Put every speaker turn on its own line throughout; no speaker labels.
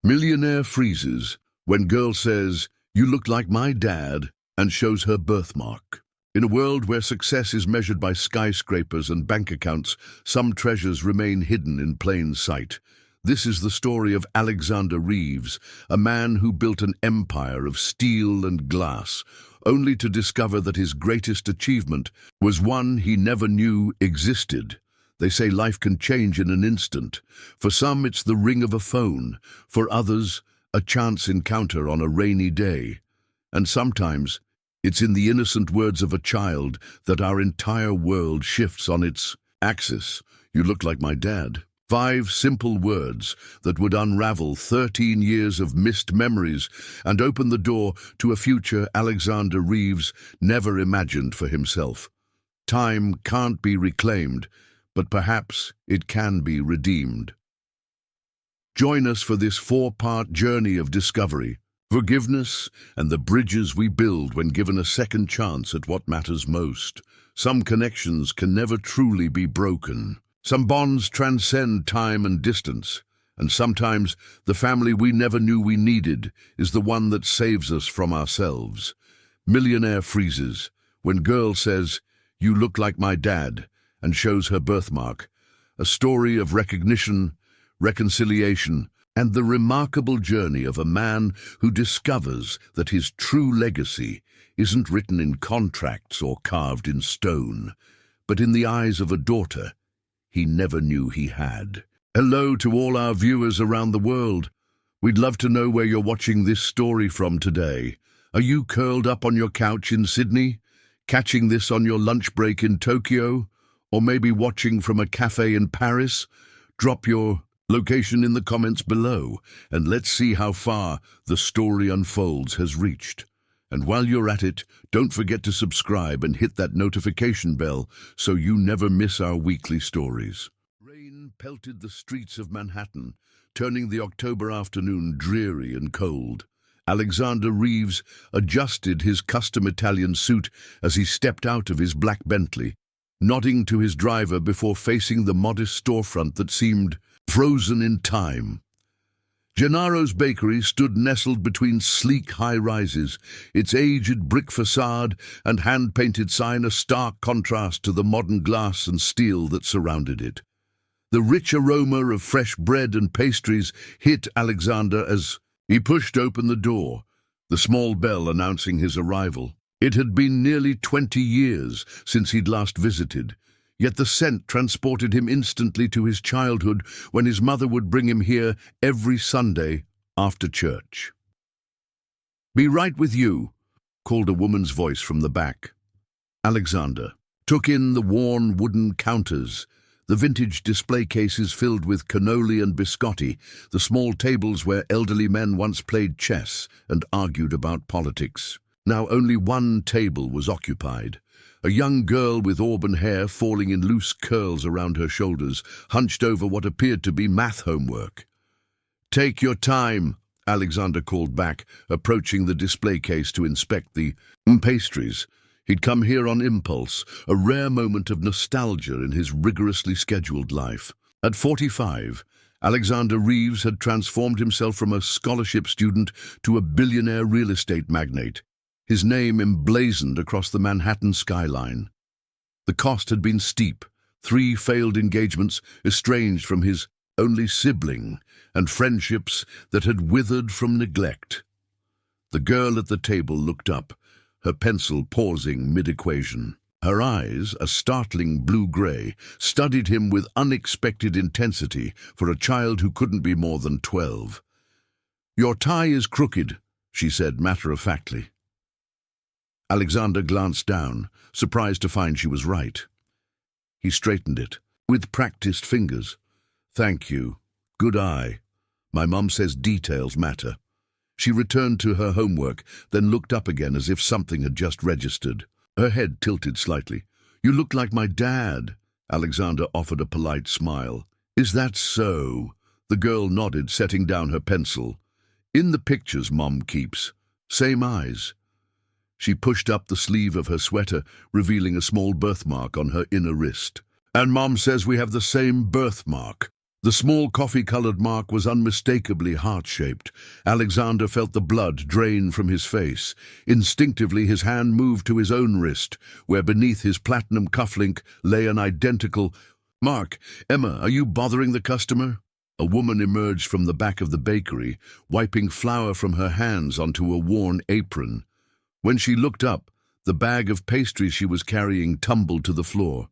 Millionaire freezes when girl says, "You look like my dad," and shows her birthmark. In a world where success is measured by skyscrapers and bank accounts, some treasures remain hidden in plain sight. This is the story of Alexander Reeves, a man who built an empire of steel and glass, only to discover that his greatest achievement was one he never knew existed. They say life can change in an instant. For some, it's the ring of a phone. For others, a chance encounter on a rainy day. And sometimes, it's in the innocent words of a child that our entire world shifts on its axis. "You look like my dad." 5 simple words that would unravel 13 years of missed memories and open the door to a future Alexander Reeves never imagined for himself. Time can't be reclaimed, but perhaps it can be redeemed. Join us for this 4-part journey of discovery, forgiveness, and the bridges we build when given a second chance at what matters most. Some connections can never truly be broken. Some bonds transcend time and distance, and sometimes the family we never knew we needed is the one that saves us from ourselves. Millionaire freezes when girl says, "You look like my dad," and shows her birthmark. A story of recognition, reconciliation, and the remarkable journey of a man who discovers that his true legacy isn't written in contracts or carved in stone, but in the eyes of a daughter he never knew he had. Hello to all our viewers around the world. We'd love to know where you're watching this story from today. Are you curled up on your couch in Sydney, catching this on your lunch break in Tokyo, or maybe watching from a cafe in Paris? Drop your location in the comments below, and let's see how far the story unfolds has reached. And while you're at it, don't forget to subscribe and hit that notification bell so you never miss our weekly stories. Rain pelted the streets of Manhattan, turning the October afternoon dreary and cold. Alexander Reeves adjusted his custom Italian suit as he stepped out of his black Bentley, nodding to his driver before facing the modest storefront that seemed frozen in time. Gennaro's bakery stood nestled between sleek high-rises, its aged brick facade and hand-painted sign a stark contrast to the modern glass and steel that surrounded it. The rich aroma of fresh bread and pastries hit Alexander as he pushed open the door, the small bell announcing his arrival. It had been nearly 20 years since he'd last visited, yet the scent transported him instantly to his childhood when his mother would bring him here every Sunday after church. "Be right with you," called a woman's voice from the back. Alexander took in the worn wooden counters, the vintage display cases filled with cannoli and biscotti, the small tables where elderly men once played chess and argued about politics. Now only one table was occupied. A young girl with auburn hair falling in loose curls around her shoulders, hunched over what appeared to be math homework. "Take your time," Alexander called back, approaching the display case to inspect the pastries. He'd come here on impulse, a rare moment of nostalgia in his rigorously scheduled life. At 45, Alexander Reeves had transformed himself from a scholarship student to a billionaire real estate magnate, his name emblazoned across the Manhattan skyline. The cost had been steep: 3 failed engagements, estranged from his only sibling, and friendships that had withered from neglect. The girl at the table looked up, her pencil pausing mid-equation. Her eyes, a startling blue-gray, studied him with unexpected intensity for a child who couldn't be more than 12. "Your tie is crooked," she said matter-of-factly. Alexander glanced down, surprised to find she was right. He straightened it, with practiced fingers. "Thank you. Good eye. My mum says details matter." She returned to her homework, then looked up again as if something had just registered. Her head tilted slightly. "You look like my dad." Alexander offered a polite smile. "Is that so?" The girl nodded, setting down her pencil. "In the pictures Mom keeps. Same eyes." She pushed up the sleeve of her sweater, revealing a small birthmark on her inner wrist. "And Mom says we have the same birthmark." The small coffee-colored mark was unmistakably heart-shaped. Alexander felt the blood drain from his face. Instinctively, his hand moved to his own wrist, where beneath his platinum cufflink lay an identical mark. "Emma, are you bothering the customer?" A woman emerged from the back of the bakery, wiping flour from her hands onto a worn apron. When she looked up, the bag of pastries she was carrying tumbled to the floor.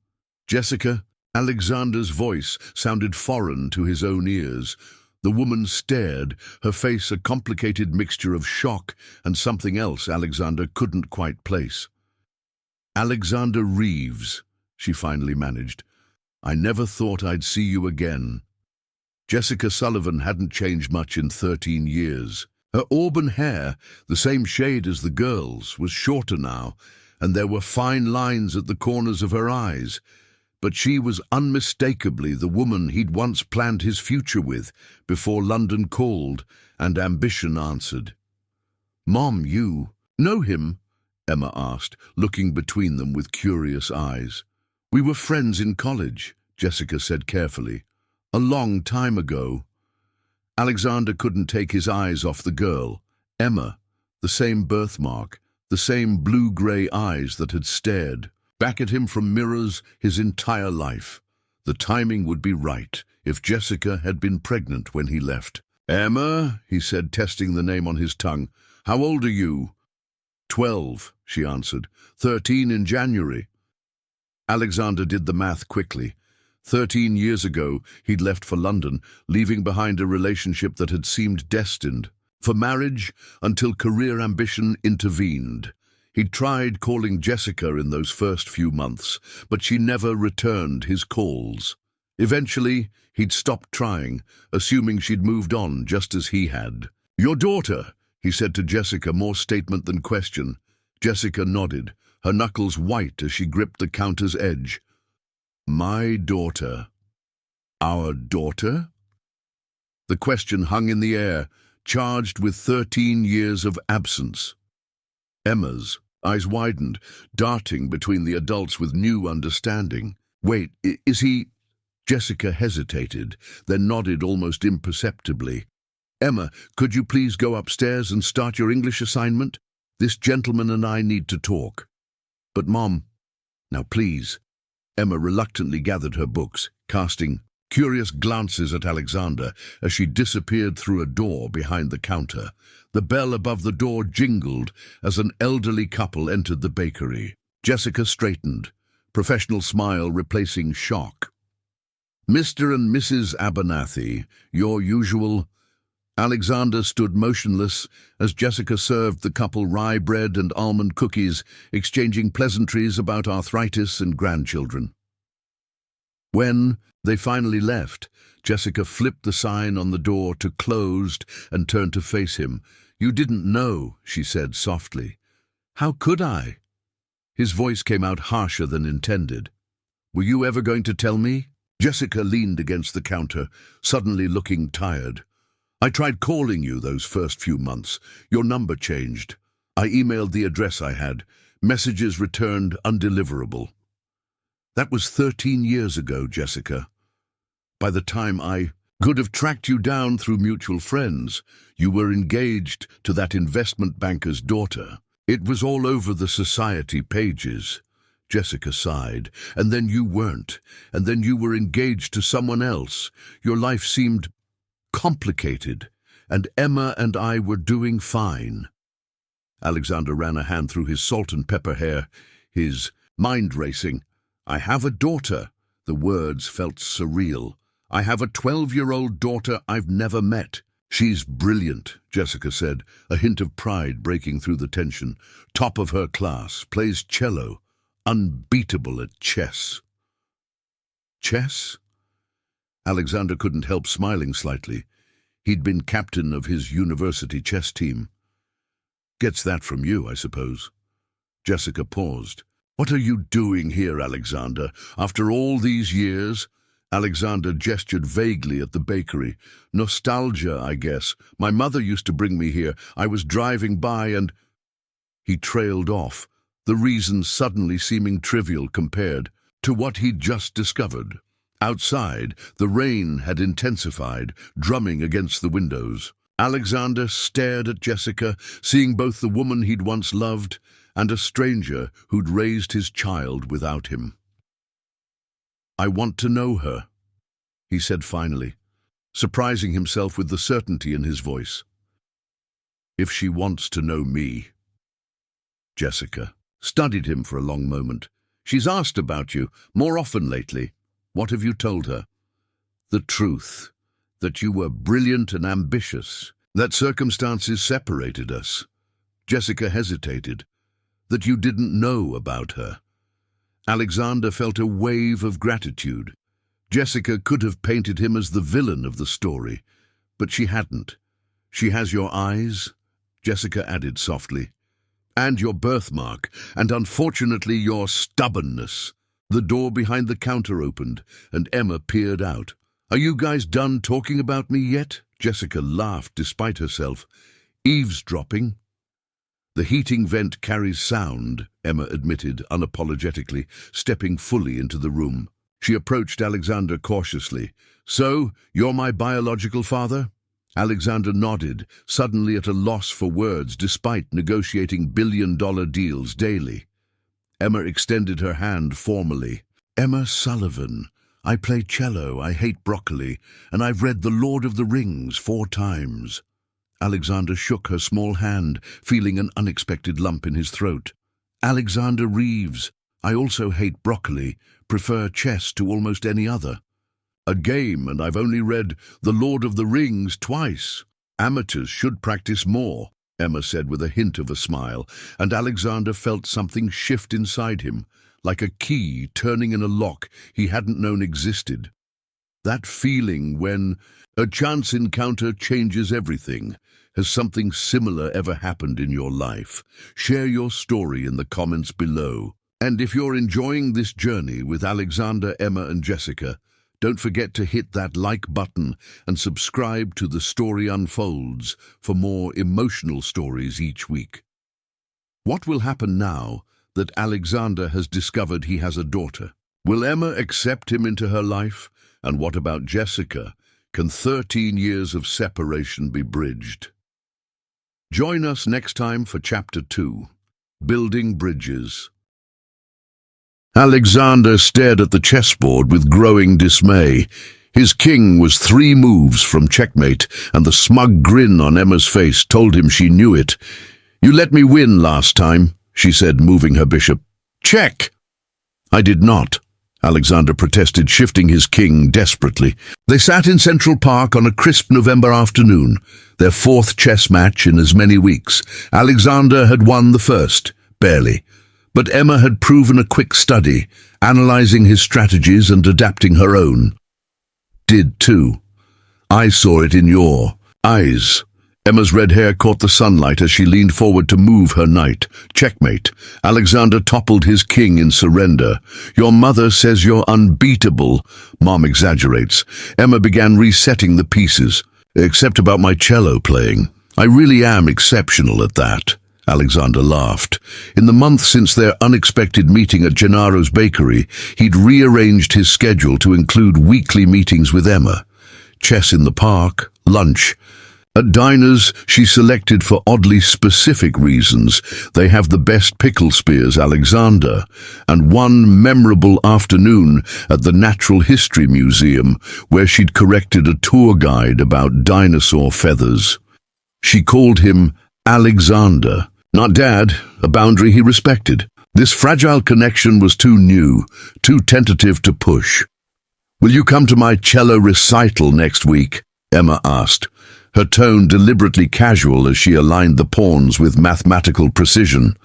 "Jessica?" Alexander's voice sounded foreign to his own ears. The woman stared, her face a complicated mixture of shock and something else Alexander couldn't quite place. "Alexander Reeves," she finally managed. "I never thought I'd see you again." Jessica Sullivan hadn't changed much in 13 years. Her auburn hair, the same shade as the girl's, was shorter now, and there were fine lines at the corners of her eyes. But she was unmistakably the woman he'd once planned his future with before London called and ambition answered. "Mom, you know him?" Emma asked, looking between them with curious eyes. "We were friends in college," Jessica said carefully. "A long time ago." Alexander couldn't take his eyes off the girl. Emma, the same birthmark, the same blue-grey eyes that had stared back at him from mirrors his entire life. The timing would be right if Jessica had been pregnant when he left. "Emma," he said, testing the name on his tongue. "How old are you?" 12, she answered. 13 in January. Alexander did the math quickly. 13 years ago, he'd left for London, leaving behind a relationship that had seemed destined for marriage until career ambition intervened. He'd tried calling Jessica in those first few months, but she never returned his calls. Eventually, he'd stopped trying, assuming she'd moved on just as he had. "Your daughter," he said to Jessica, more statement than question. Jessica nodded, her knuckles white as she gripped the counter's edge. "My daughter." "Our daughter?" The question hung in the air, charged with 13 years of absence. Emma's eyes widened, darting between the adults with new understanding. "Wait, is he—" Jessica hesitated, then nodded almost imperceptibly. "Emma, could you please go upstairs and start your English assignment? This gentleman and I need to talk." "But Mom—" "Now please." Emma reluctantly gathered her books, casting curious glances at Alexander as she disappeared through a door behind the counter. The bell above the door jingled as an elderly couple entered the bakery. Jessica straightened, professional smile replacing shock. "Mr. and Mrs. Abernathy, your usual—" Alexander stood motionless as Jessica served the couple rye bread and almond cookies, exchanging pleasantries about arthritis and grandchildren. When they finally left, Jessica flipped the sign on the door to closed and turned to face him. "You didn't know," she said softly. "How could I?" His voice came out harsher than intended. "Were you ever going to tell me?" Jessica leaned against the counter, suddenly looking tired. "I tried calling you those first few months. Your number changed. I emailed the address I had. Messages returned undeliverable." "That was 13 years ago, Jessica. By the time I could have tracked you down through mutual friends, you were engaged to that investment banker's daughter. It was all over the society pages." Jessica sighed. "And then you weren't. And then you were engaged to someone else. Your life seemed complicated, and Emma and I were doing fine." Alexander ran a hand through his salt and pepper hair, his mind racing. "I have a daughter." The words felt surreal. "I have a 12-year-old daughter I've never met." "She's brilliant," Jessica said, a hint of pride breaking through the tension. "Top of her class, plays cello, unbeatable at chess." "Chess?" Alexander couldn't help smiling slightly. He'd been captain of his university chess team. "Gets that from you, I suppose." Jessica paused. "What are you doing here, Alexander? After all these years?" Alexander gestured vaguely at the bakery. "Nostalgia, I guess. My mother used to bring me here. I was driving by and—" He trailed off, the reason suddenly seeming trivial compared to what he'd just discovered. Outside, the rain had intensified, drumming against the windows. Alexander stared at Jessica, seeing both the woman he'd once loved and a stranger who'd raised his child without him. "I want to know her," he said finally, surprising himself with the certainty in his voice. "If she wants to know me." Jessica studied him for a long moment. "She's asked about you more often lately. What have you told her?" "The truth, that you were brilliant and ambitious, that circumstances separated us." Jessica hesitated. "That you didn't know about her." Alexander felt a wave of gratitude. Jessica could have painted him as the villain of the story, but she hadn't. "She has your eyes," Jessica added softly, "and your birthmark, and unfortunately your stubbornness." The door behind the counter opened, and Emma peered out. "Are you guys done talking about me yet?" Jessica laughed despite herself. "Eavesdropping?" "The heating vent carries sound," Emma admitted unapologetically, stepping fully into the room. She approached Alexander cautiously. "So, you're my biological father?" Alexander nodded, suddenly at a loss for words despite negotiating billion-dollar deals daily. Emma extended her hand formally. "Emma Sullivan. I play cello, I hate broccoli, and I've read The Lord of the Rings 4 times. Alexander shook her small hand, feeling an unexpected lump in his throat. "Alexander Reeves. I also hate broccoli, prefer chess to almost any other." "A game, and I've only read The Lord of the Rings twice. Amateurs should practice more," Emma said with a hint of a smile, and Alexander felt something shift inside him, like a key turning in a lock he hadn't known existed. That feeling when a chance encounter changes everything. Has something similar ever happened in your life? Share your story in the comments below. And if you're enjoying this journey with Alexander, Emma, and Jessica, don't forget to hit that like button and subscribe to The Story Unfolds for more emotional stories each week. What will happen now that Alexander has discovered he has a daughter? Will Emma accept him into her life? And what about Jessica? Can 13 years of separation be bridged? Join us next time for Chapter 2, Building Bridges. Alexander stared at the chessboard with growing dismay. His king was 3 moves from checkmate, and the smug grin on Emma's face told him she knew it. "You let me win last time," she said, moving her bishop. "Check!" "I did not," Alexander protested, shifting his king desperately. They sat in Central Park on a crisp November afternoon, their 4th chess match in as many weeks. Alexander had won the first, barely. But Emma had proven a quick study, analyzing his strategies and adapting her own. "Did too. I saw it in your eyes." Emma's red hair caught the sunlight as she leaned forward to move her knight. "Checkmate." Alexander toppled his king in surrender. "Your mother says you're unbeatable." "Mom exaggerates." Emma began resetting the pieces. "Except about my cello playing. I really am exceptional at that." Alexander laughed. In the month since their unexpected meeting at Gennaro's bakery, he'd rearranged his schedule to include weekly meetings with Emma. Chess in the park, lunch. At diners she selected for oddly specific reasons. They have the best pickle spears, Alexander. And one memorable afternoon at the Natural History Museum, where she'd corrected a tour guide about dinosaur feathers. She called him Alexander. Not Dad, a boundary he respected. This fragile connection was too new, too tentative to push. "Will you come to my cello recital next week?" Emma asked, her tone deliberately casual as she aligned the pawns with mathematical precision.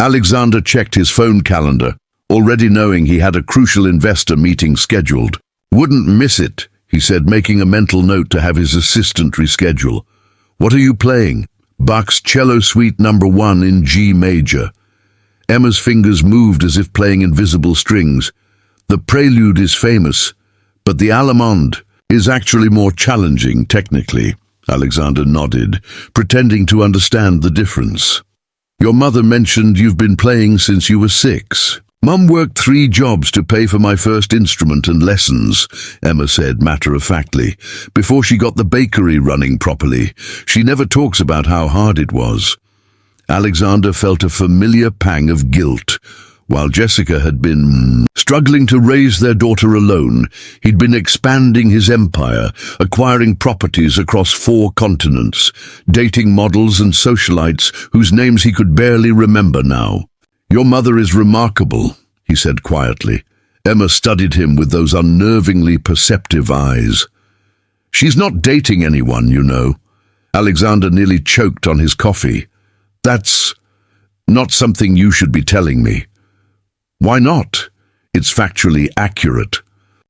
Alexander checked his phone calendar, already knowing he had a crucial investor meeting scheduled. "Wouldn't miss it," he said, making a mental note to have his assistant reschedule. "What are you playing?" "Bach's Cello Suite No. 1 in G major." Emma's fingers moved as if playing invisible strings. "The prelude is famous, but the allemande is actually more challenging technically." Alexander nodded, pretending to understand the difference. "Your mother mentioned you've been playing since you were 6. Mum worked 3 jobs to pay for my first instrument and lessons, Emma said matter-of-factly, before she got the bakery running properly. She never talks about how hard it was. Alexander felt a familiar pang of guilt. While Jessica had been struggling to raise their daughter alone, he'd been expanding his empire, acquiring properties across 4 continents, dating models and socialites whose names he could barely remember now. "Your mother is remarkable," he said quietly. Emma studied him with those unnervingly perceptive eyes. "She's not dating anyone, you know." Alexander nearly choked on his coffee. "That's not something you should be telling me." "Why not? It's factually accurate."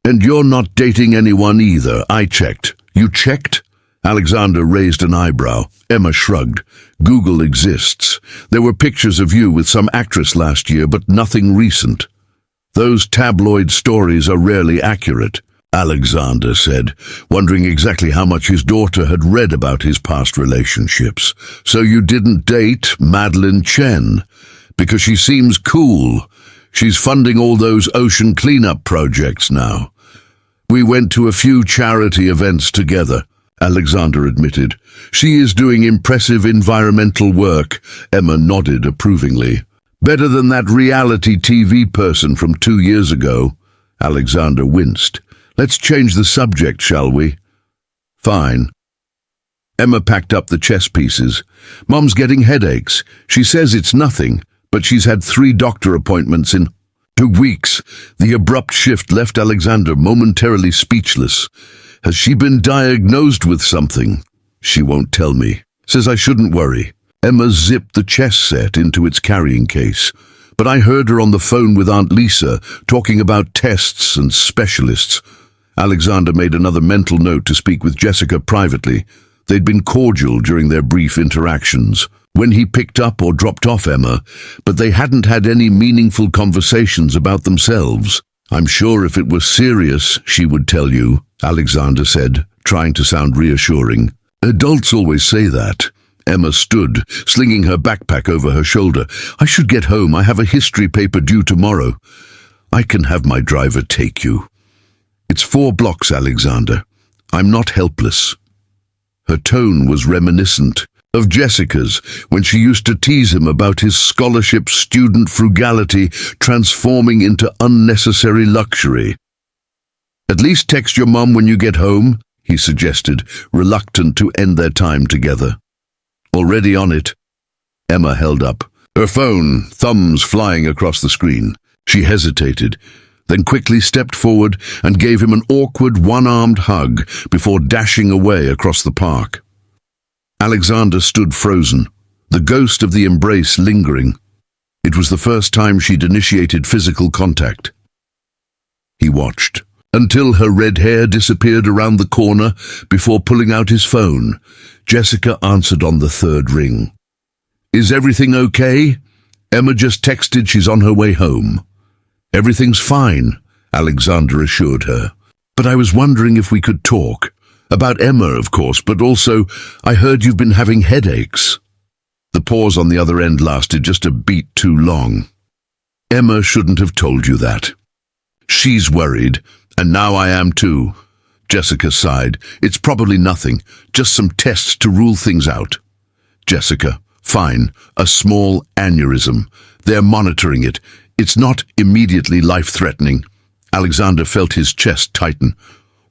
"And you're not dating anyone either. I checked." "You checked?" Alexander raised an eyebrow. Emma shrugged. "Google exists. There were pictures of you with some actress last year, but nothing recent." "Those tabloid stories are rarely accurate," Alexander said, wondering exactly how much his daughter had read about his past relationships. "So you didn't date Madeleine Chen? Because she seems cool. She's funding all those ocean cleanup projects now." "We went to a few charity events together," Alexander admitted. "She is doing impressive environmental work," Emma nodded approvingly. "Better than that reality TV person from 2 years ago." Alexander winced. "Let's change the subject, shall we?" "Fine." Emma packed up the chess pieces. "Mum's getting headaches. She says it's nothing, but she's had 3 doctor appointments in 2 weeks." The abrupt shift left Alexander momentarily speechless. "Has she been diagnosed with something?" "She won't tell me. Says I shouldn't worry." Emma zipped the chess set into its carrying case. "But I heard her on the phone with Aunt Lisa, talking about tests and specialists." Alexander made another mental note to speak with Jessica privately. They'd been cordial during their brief interactions, when he picked up or dropped off Emma, but they hadn't had any meaningful conversations about themselves. "I'm sure if it was serious, she would tell you," Alexander said, trying to sound reassuring. "Adults always say that." Emma stood, slinging her backpack over her shoulder. "I should get home. I have a history paper due tomorrow." "I can have my driver take you." "It's 4 blocks, Alexander. I'm not helpless." Her tone was reminiscent of Jessica's when she used to tease him about his scholarship student frugality transforming into unnecessary luxury. "At least text your mum when you get home," he suggested, reluctant to end their time together. "Already on it." Emma held up her phone, thumbs flying across the screen. She hesitated, then quickly stepped forward and gave him an awkward one-armed hug before dashing away across the park. Alexander stood frozen, the ghost of the embrace lingering. It was the first time she'd initiated physical contact. He watched until her red hair disappeared around the corner before pulling out his phone. Jessica answered on the 3rd ring. "Is everything okay?" "Emma just texted she's on her way home." "Everything's fine," Alexander assured her. "But I was wondering if we could talk. About Emma, of course, but also, I heard you've been having headaches." The pause on the other end lasted just a beat too long. "Emma shouldn't have told you that." "She's worried, and now I am too." Jessica sighed. "It's probably nothing, just some tests to rule things out." "Jessica, fine, a small aneurysm. They're monitoring it. It's not immediately life-threatening." Alexander felt his chest tighten.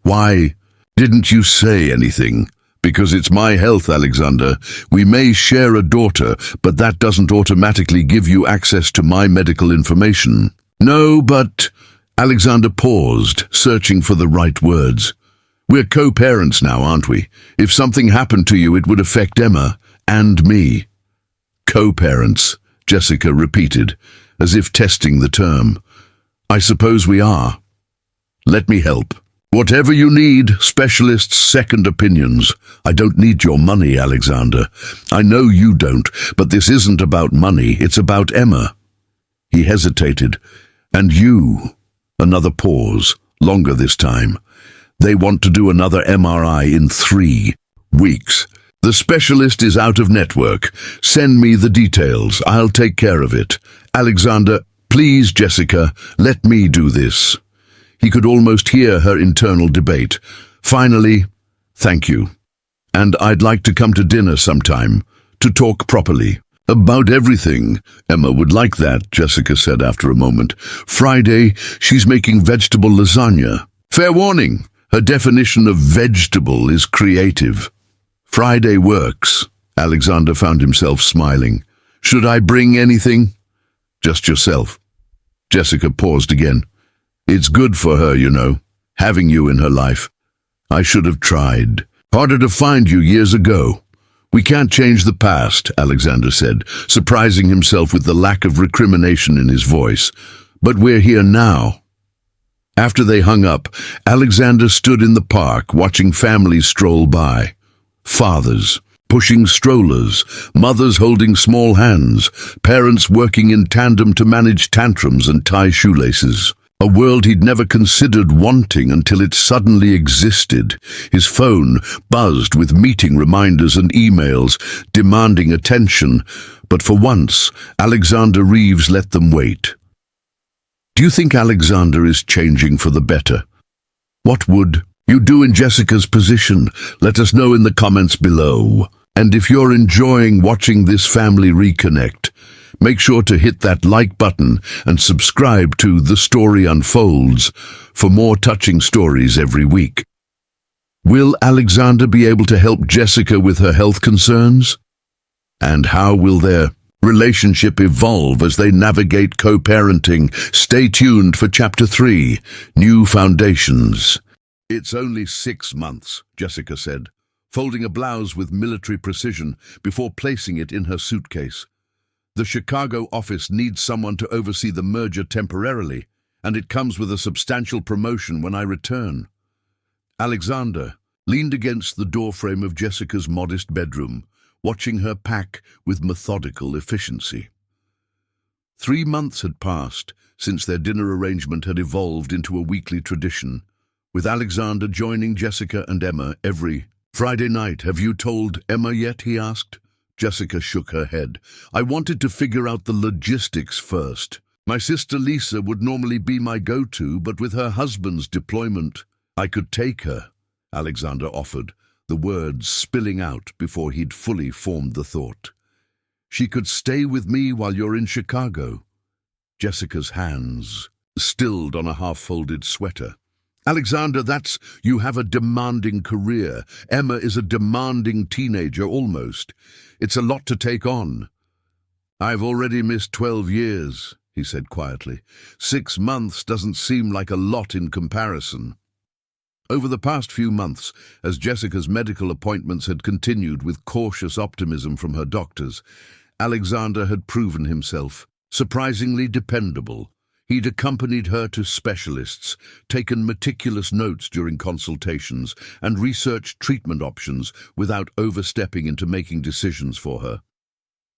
"Why didn't you say anything?" "Because it's my health, Alexander. We may share a daughter, but that doesn't automatically give you access to my medical information." "No, but..." Alexander paused, searching for the right words. "We're co-parents now, aren't we? If something happened to you, it would affect Emma and me." "Co-parents," Jessica repeated, as if testing the term. "I suppose we are. Let me help." "Whatever you need, specialists' second opinions. I don't need your money, Alexander. I know you don't, but this isn't about money, it's about Emma." He hesitated. "And you." Another pause, longer this time. "They want to do another MRI in 3 weeks. The specialist is out of network. Send me the details. I'll take care of it." Alexander, Please, Jessica, let me do this. He could almost hear her internal debate. Finally, thank you. And I'd like to come to dinner sometime, to talk properly. About everything. Emma would like that, Jessica said after a moment. Friday, she's making vegetable lasagna. Fair warning, her definition of vegetable is creative. Friday works. Alexander found himself smiling. Should I bring anything? Just yourself. Jessica paused again. It's good for her, you know, having you in her life. I should have tried. Harder to find you years ago. We can't change the past, Alexander said, surprising himself with the lack of recrimination in his voice. But we're here now. After they hung up, Alexander stood in the park watching families stroll by. Fathers pushing strollers, mothers holding small hands, parents working in tandem to manage tantrums and tie shoelaces. A world he'd never considered wanting until it suddenly existed. His phone buzzed with meeting reminders and emails demanding attention, but for once, Alexander Reeves let them wait. Do you think Alexander is changing for the better? What would you do in Jessica's position? Let us know in the comments below. And if you're enjoying watching this family reconnect, make sure to hit that like button and subscribe to The Story Unfolds for more touching stories every week. Will Alexander be able to help Jessica with her health concerns? And how will their relationship evolve as they navigate co-parenting? Stay tuned for Chapter 3, New Foundations. It's only 6 months, Jessica said, folding a blouse with military precision before placing it in her suitcase. The Chicago office needs someone to oversee the merger temporarily, and it comes with a substantial promotion when I return. Alexander leaned against the doorframe of Jessica's modest bedroom, watching her pack with methodical efficiency. 3 months had passed since their dinner arrangement had evolved into a weekly tradition, with Alexander joining Jessica and Emma every Friday night. Have you told Emma yet? He asked. Jessica shook her head. I wanted to figure out the logistics first. My sister Lisa would normally be my go-to, but with her husband's deployment, I could take her, Alexander offered, the words spilling out before he'd fully formed the thought. She could stay with me while you're in Chicago. Jessica's hands stilled on a half-folded sweater. Alexander, you have a demanding career. Emma is a demanding teenager, almost. It's a lot to take on. I've already missed 12 years, he said quietly. 6 months doesn't seem like a lot in comparison. Over the past few months, as Jessica's medical appointments had continued with cautious optimism from her doctors, Alexander had proven himself surprisingly dependable. He'd accompanied her to specialists, taken meticulous notes during consultations, and researched treatment options without overstepping into making decisions for her.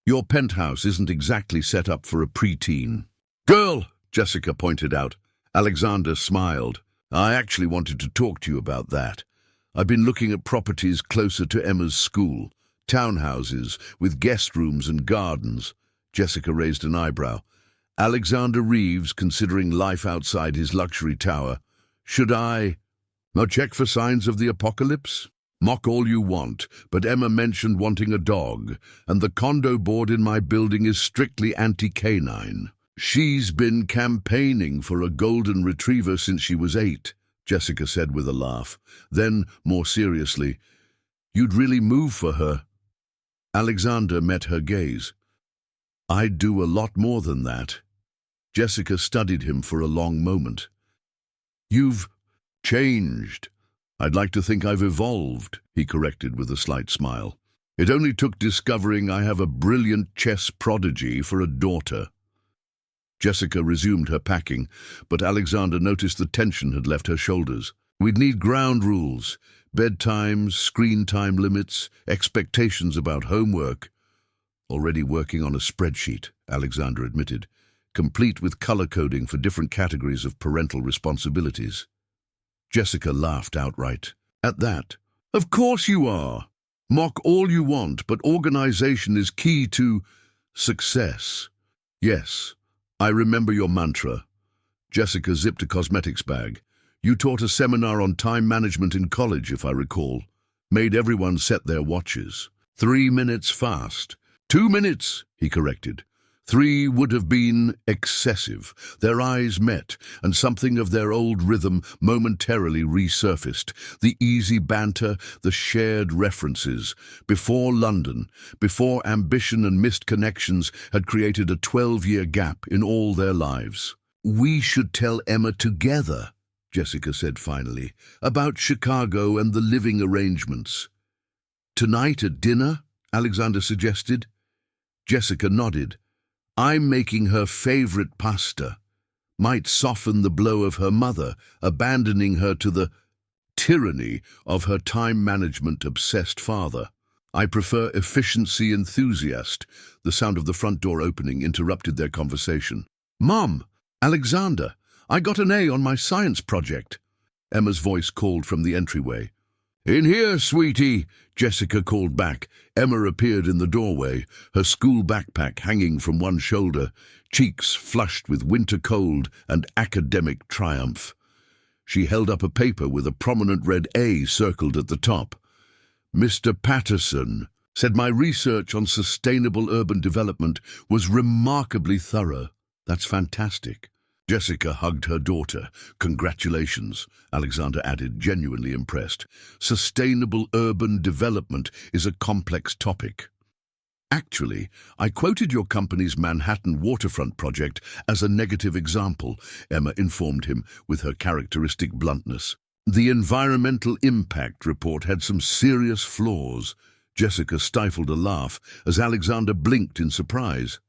Your penthouse isn't exactly set up for a preteen. Girl, Jessica pointed out. Alexander smiled. I actually wanted to talk to you about that. I've been looking at properties closer to Emma's school, townhouses with guest rooms and gardens. Jessica raised an eyebrow. Alexander Reeves considering life outside his luxury tower. Should I check for signs of the apocalypse? Mock all you want, but Emma mentioned wanting a dog, and the condo board in my building is strictly anti-canine. She's been campaigning for a golden retriever since she was 8, Jessica said with a laugh. Then, more seriously, you'd really move for her? Alexander met her gaze. I'd do a lot more than that. Jessica studied him for a long moment. You've changed. I'd like to think I've evolved, he corrected with a slight smile. It only took discovering I have a brilliant chess prodigy for a daughter. Jessica resumed her packing, but Alexander noticed the tension had left her shoulders. We'd need ground rules, bedtimes, screen time limits, expectations about homework. Already working on a spreadsheet, Alexander admitted, complete with color coding for different categories of parental responsibilities. Jessica laughed outright. At that, of course you are. Mock all you want, but organization is key to success. Yes, I remember your mantra. Jessica zipped a cosmetics bag. You taught a seminar on time management in college, if I recall. Made everyone set their watches. 3 minutes fast. 2 minutes, he corrected. 3 would have been excessive. Their eyes met, and something of their old rhythm momentarily resurfaced. The easy banter, the shared references. Before London, before ambition and missed connections had created a 12-year gap in all their lives. We should tell Emma together, Jessica said finally, about Chicago and the living arrangements. Tonight at dinner, Alexander suggested. Jessica nodded. I'm making her favorite pasta. Might soften the blow of her mother, abandoning her to the tyranny of her time management-obsessed father. I prefer efficiency enthusiast. The sound of the front door opening interrupted their conversation. Mom, Alexander, I got an A on my science project. Emma's voice called from the entryway. In here, sweetie, Jessica called back. Emma appeared in the doorway, her school backpack hanging from one shoulder, cheeks flushed with winter cold and academic triumph. She held up a paper with a prominent red A circled at the top. Mr. Patterson said my research on sustainable urban development was remarkably thorough. That's fantastic. Jessica hugged her daughter. Congratulations, Alexander added, genuinely impressed. Sustainable urban development is a complex topic. Actually, I quoted your company's Manhattan waterfront project as a negative example, Emma informed him with her characteristic bluntness. The environmental impact report had some serious flaws. Jessica stifled a laugh as Alexander blinked in surprise.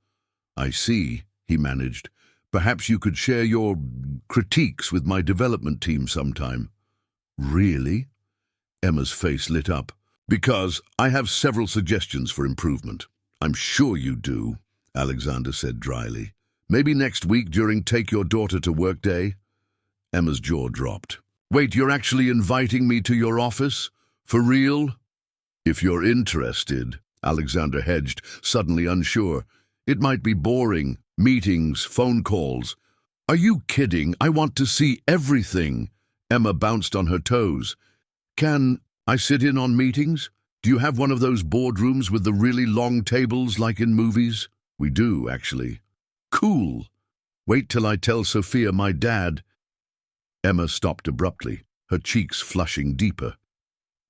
I see, he managed. Perhaps you could share your critiques with my development team sometime. Really? Emma's face lit up. Because I have several suggestions for improvement. I'm sure you do, Alexander said dryly. Maybe next week during Take Your Daughter to Work Day? Emma's jaw dropped. Wait, you're actually inviting me to your office? For real? If you're interested, Alexander hedged, suddenly unsure. It might be boring. Meetings, phone calls. Are you kidding? I want to see everything. Emma bounced on her toes. Can I sit in on meetings? Do you have one of those boardrooms with the really long tables like in movies? We do, actually. Cool. Wait till I tell Sophia my dad. Emma stopped abruptly, her cheeks flushing deeper.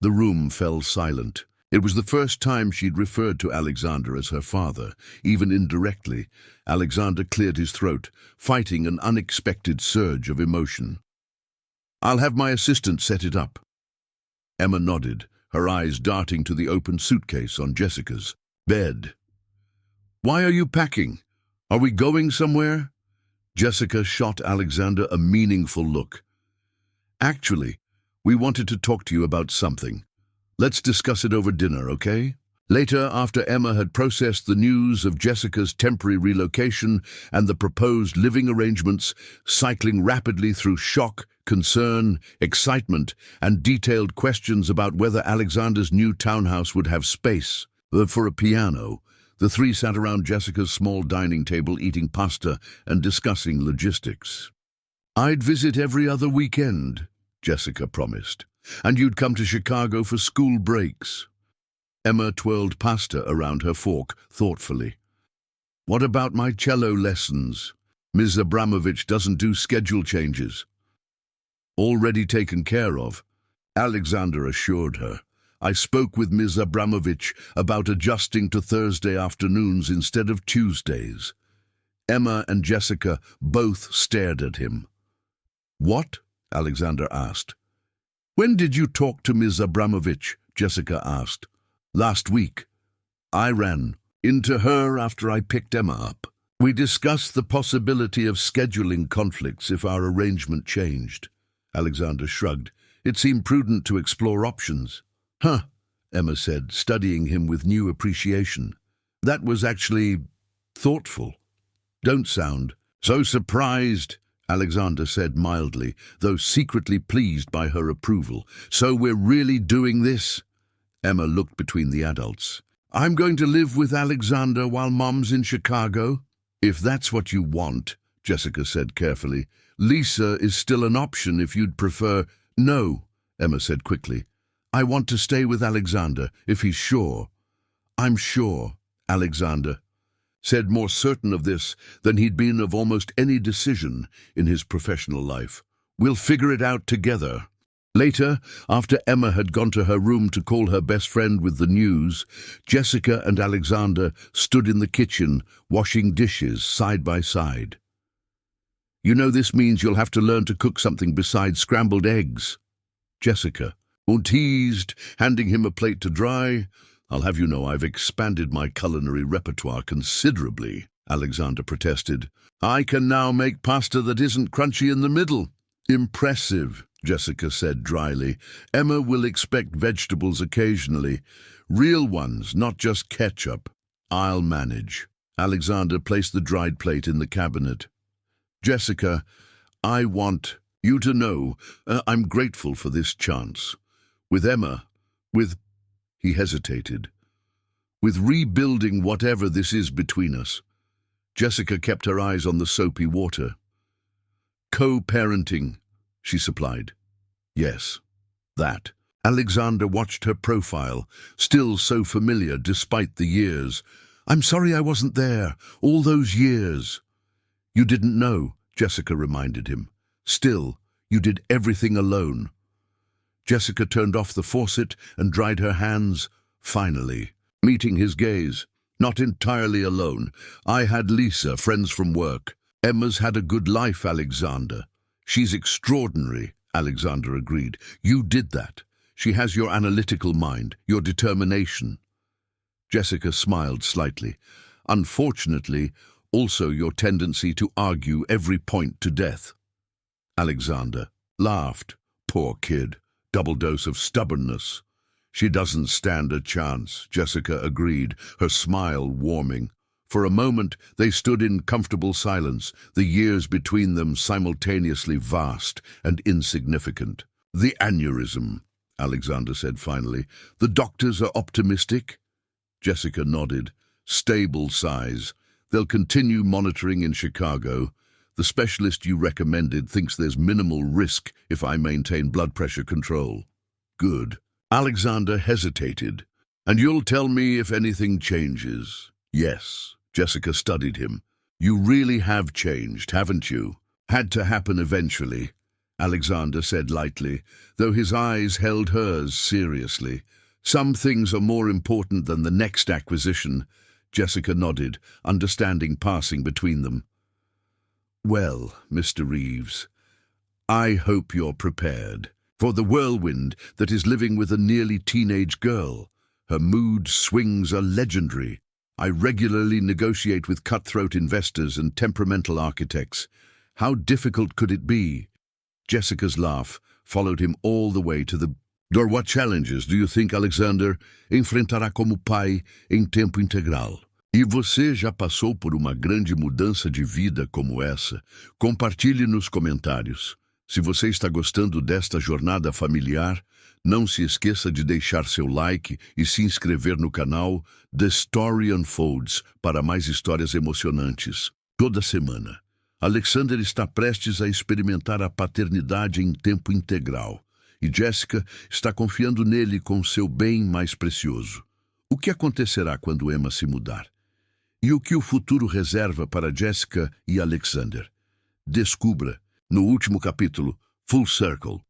The room fell silent. It was the first time she'd referred to Alexander as her father, even indirectly. Alexander cleared his throat, fighting an unexpected surge of emotion. I'll have my assistant set it up. Emma nodded, her eyes darting to the open suitcase on Jessica's bed. Why are you packing? Are we going somewhere? Jessica shot Alexander a meaningful look. Actually, we wanted to talk to you about something. Let's discuss it over dinner, okay? Later, after Emma had processed the news of Jessica's temporary relocation and the proposed living arrangements, cycling rapidly through shock, concern, excitement, and detailed questions about whether Alexander's new townhouse would have space for a piano, the three sat around Jessica's small dining table eating pasta and discussing logistics. I'd visit every other weekend, Jessica promised. And you'd come to Chicago for school breaks. Emma twirled pasta around her fork thoughtfully. What about my cello lessons? Ms. Abramovich doesn't do schedule changes. Already taken care of, Alexander assured her. I spoke with Ms. Abramovich about adjusting to Thursday afternoons instead of Tuesdays. Emma and Jessica both stared at him. What? Alexander asked. When did you talk to Ms. Abramovich? Jessica asked. Last week. I ran into her after I picked Emma up. We discussed the possibility of scheduling conflicts if our arrangement changed. Alexander shrugged. It seemed prudent to explore options. Huh, Emma said, studying him with new appreciation. That was actually thoughtful. Don't sound so surprised, Alexander said mildly, though secretly pleased by her approval. So we're really doing this? Emma looked between the adults. I'm going to live with Alexander while Mom's in Chicago? If that's what you want, Jessica said carefully, Lisa is still an option if you'd prefer. No, Emma said quickly. I want to stay with Alexander, if he's sure. I'm sure, Alexander said, more certain of this than he'd been of almost any decision in his professional life. We'll figure it out together. Later, after Emma had gone to her room to call her best friend with the news, Jessica and Alexander stood in the kitchen, washing dishes side by side. You know, this means you'll have to learn to cook something besides scrambled eggs, Jessica teased, handing him a plate to dry. I'll have you know I've expanded my culinary repertoire considerably, Alexander protested. I can now make pasta that isn't crunchy in the middle. Impressive, Jessica said dryly. Emma will expect vegetables occasionally. Real ones, not just ketchup. I'll manage. Alexander placed the dried plate in the cabinet. Jessica, I want you to know I'm grateful for this chance. With Emma, he hesitated. With rebuilding whatever this is between us. Jessica kept her eyes on the soapy water. Co-parenting, she supplied. Yes, that. Alexander watched her profile, still so familiar despite the years. I'm sorry I wasn't there, all those years. You didn't know, Jessica reminded him. Still, you did everything alone. Jessica turned off the faucet and dried her hands, finally, meeting his gaze. Not entirely alone. I had Lisa, friends from work. Emma's had a good life, Alexander. She's extraordinary, Alexander agreed. You did that. She has your analytical mind, your determination. Jessica smiled slightly. Unfortunately, also your tendency to argue every point to death. Alexander laughed. Poor kid. Double dose of stubbornness. She doesn't stand a chance, Jessica agreed, her smile warming. For a moment, they stood in comfortable silence, the years between them simultaneously vast and insignificant. The aneurysm, Alexander said finally. The doctors are optimistic? Jessica nodded. Stable size. They'll continue monitoring in Chicago. The specialist you recommended thinks there's minimal risk if I maintain blood pressure control. Good. Alexander hesitated. And you'll tell me if anything changes. Yes. Jessica studied him. You really have changed, haven't you? Had to happen eventually, Alexander said lightly, though his eyes held hers seriously. Some things are more important than the next acquisition. Jessica nodded, understanding passing between them. Well, Mr. Reeves, I hope you're prepared for the whirlwind that is living with a nearly teenage girl. Her mood swings are legendary. I regularly negotiate with cutthroat investors and temperamental architects. How difficult could it be? Jessica's laugh followed him all the way to the door. What challenges do you think Alexander enfrentará como pai em tempo integral? E você já passou por uma grande mudança de vida como essa? Compartilhe nos comentários. Se você está gostando desta jornada familiar, não se esqueça de deixar seu like e se inscrever no canal The Story Unfolds para mais histórias emocionantes. Toda semana, Alexander está prestes a experimentar a paternidade em tempo integral e Jessica está confiando nele com seu bem mais precioso. O que acontecerá quando Emma se mudar? E o que o futuro reserva para Jessica e Alexander? Descubra no último capítulo, Full Circle.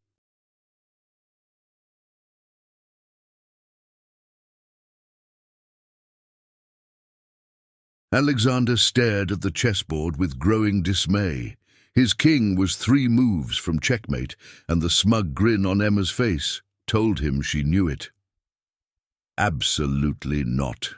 Alexander stared at the chessboard with growing dismay. His king was 3 moves from checkmate, and the smug grin on Emma's face told him she knew it. Absolutely not,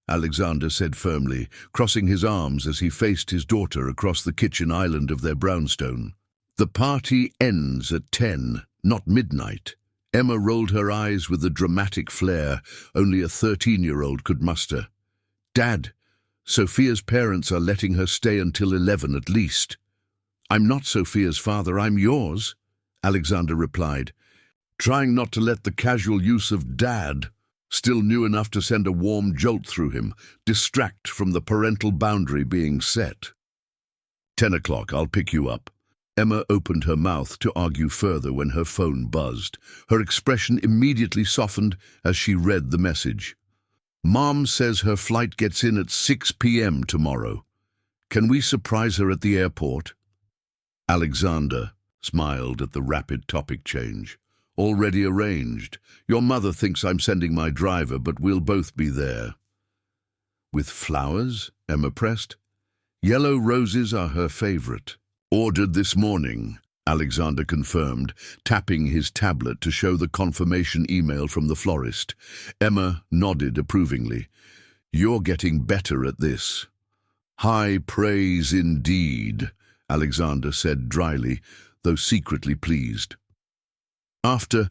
Alexander said firmly, crossing his arms as he faced his daughter across the kitchen island of their brownstone. The party ends at 10, not midnight. Emma rolled her eyes with the dramatic flair only a 13-year-old could muster. Dad, Sophia's parents are letting her stay until 11 at least. I'm not Sophia's father, I'm yours, Alexander replied, trying not to let the casual use of dad still new enough to send a warm jolt through him, distract from the parental boundary being set. 10 o'clock, I'll pick you up. Emma opened her mouth to argue further when her phone buzzed. Her expression immediately softened as she read the message. Mom says her flight gets in at 6 p.m. tomorrow. Can we surprise her at the airport? Alexander smiled at the rapid topic change. Already arranged. Your mother thinks I'm sending my driver, but we'll both be there. With flowers? Emma pressed. Yellow roses are her favorite. Ordered this morning, Alexander confirmed, tapping his tablet to show the confirmation email from the florist. Emma nodded approvingly. You're getting better at this. High praise indeed, Alexander said dryly, though secretly pleased. After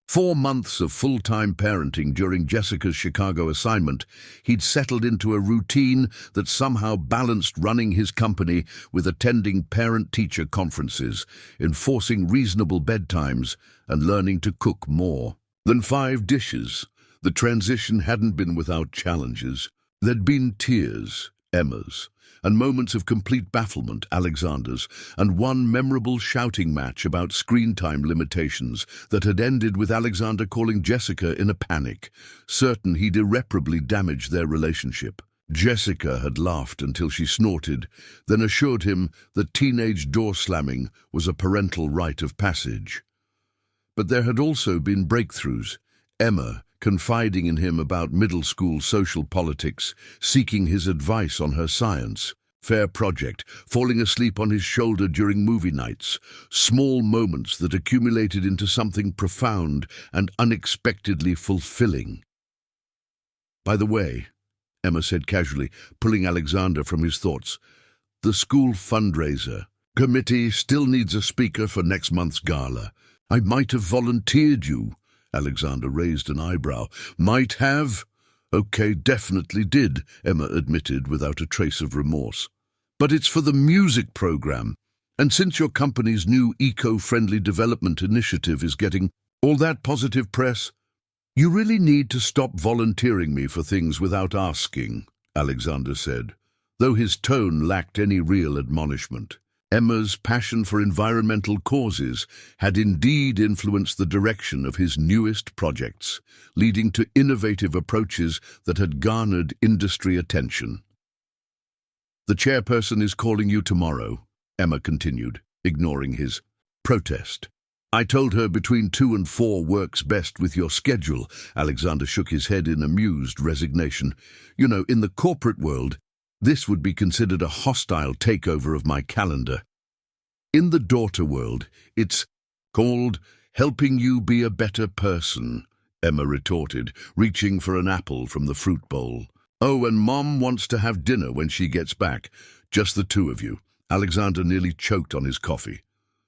4 months of full-time parenting during Jessica's Chicago assignment, he'd settled into a routine that somehow balanced running his company with attending parent-teacher conferences, enforcing reasonable bedtimes, and learning to cook more than 5 dishes. The transition hadn't been without challenges. There'd been tears, Emma's, and moments of complete bafflement, Alexander's, and one memorable shouting match about screen time limitations that had ended with Alexander calling Jessica in a panic, certain he'd irreparably damaged their relationship. Jessica had laughed until she snorted, then assured him that teenage door slamming was a parental rite of passage. But there had also been breakthroughs. Emma confiding in him about middle school social politics, seeking his advice on her science, fair project, falling asleep on his shoulder during movie nights, small moments that accumulated into something profound and unexpectedly fulfilling. By the way, Emma said casually, pulling Alexander from his thoughts, the school fundraiser committee still needs a speaker for next month's gala. I might have volunteered you. Alexander raised an eyebrow. Might have? Okay, definitely did, Emma admitted without a trace of remorse. But it's for the music program. And since your company's new eco-friendly development initiative is getting all that positive press, you really need to stop volunteering me for things without asking, Alexander said, though his tone lacked any real admonishment. Emma's passion for environmental causes had indeed influenced the direction of his newest projects, leading to innovative approaches that had garnered industry attention. The chairperson is calling you tomorrow, Emma continued, ignoring his protest. I told her between 2 and 4 works best with your schedule. Alexander shook his head in amused resignation. You know, in the corporate world, this would be considered a hostile takeover of my calendar. In the daughter world, it's called helping you be a better person, Emma retorted, reaching for an apple from the fruit bowl. Oh, and Mom wants to have dinner when she gets back. Just the 2 of you. Alexander nearly choked on his coffee.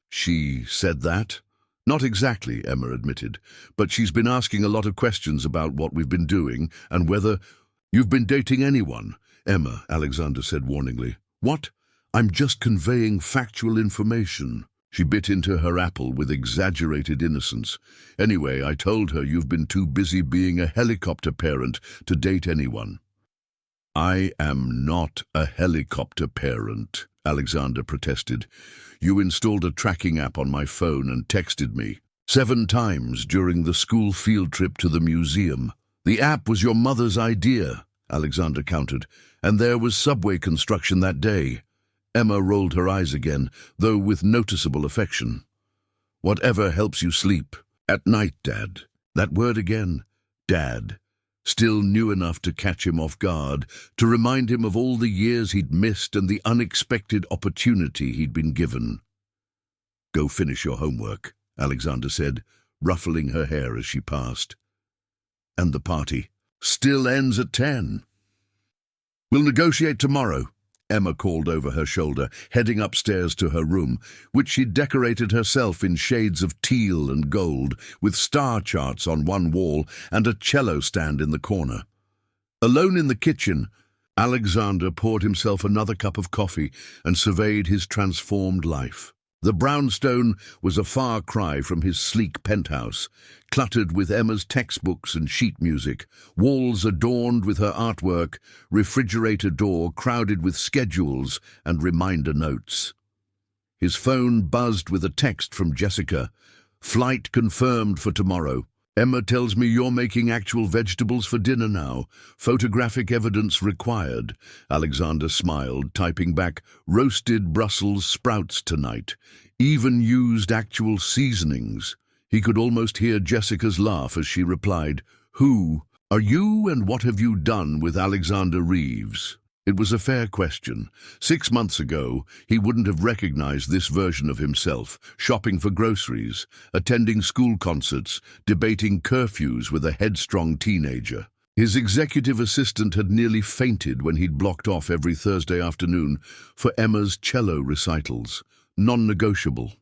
She said that? Not exactly, Emma admitted, but she's been asking a lot of questions about what we've been doing and whether you've been dating anyone. Emma, Alexander said warningly. What? I'm just conveying factual information. She bit into her apple with exaggerated innocence. Anyway, I told her you've been too busy being a helicopter parent to date anyone. I am not a helicopter parent, Alexander protested. You installed a tracking app on my phone and texted me 7 times during the school field trip to the museum. The app was your mother's idea, Alexander countered, and there was subway construction that day. Emma rolled her eyes again, though with noticeable affection. Whatever helps you sleep. At night, Dad. That word again. Dad. Still new enough to catch him off guard, to remind him of all the years he'd missed and the unexpected opportunity he'd been given. Go finish your homework, Alexander said, ruffling her hair as she passed. And the party still ends at 10. We'll negotiate tomorrow, Emma called over her shoulder, heading upstairs to her room, which she'd decorated herself in shades of teal and gold, with star charts on one wall and a cello stand in the corner. Alone in the kitchen, Alexander poured himself another cup of coffee and surveyed his transformed life. The brownstone was a far cry from his sleek penthouse, cluttered with Emma's textbooks and sheet music, walls adorned with her artwork, refrigerator door crowded with schedules and reminder notes. His phone buzzed with a text from Jessica. "Flight confirmed for tomorrow. Emma tells me you're making actual vegetables for dinner now. Photographic evidence required." Alexander smiled, typing back, "Roasted Brussels sprouts tonight. Even used actual seasonings." He could almost hear Jessica's laugh as she replied, "Who are you and what have you done with Alexander Reeves?" It was a fair question. 6 months ago, he wouldn't have recognized this version of himself, shopping for groceries, attending school concerts, debating curfews with a headstrong teenager. His executive assistant had nearly fainted when he'd blocked off every Thursday afternoon for Emma's cello recitals, non-negotiable.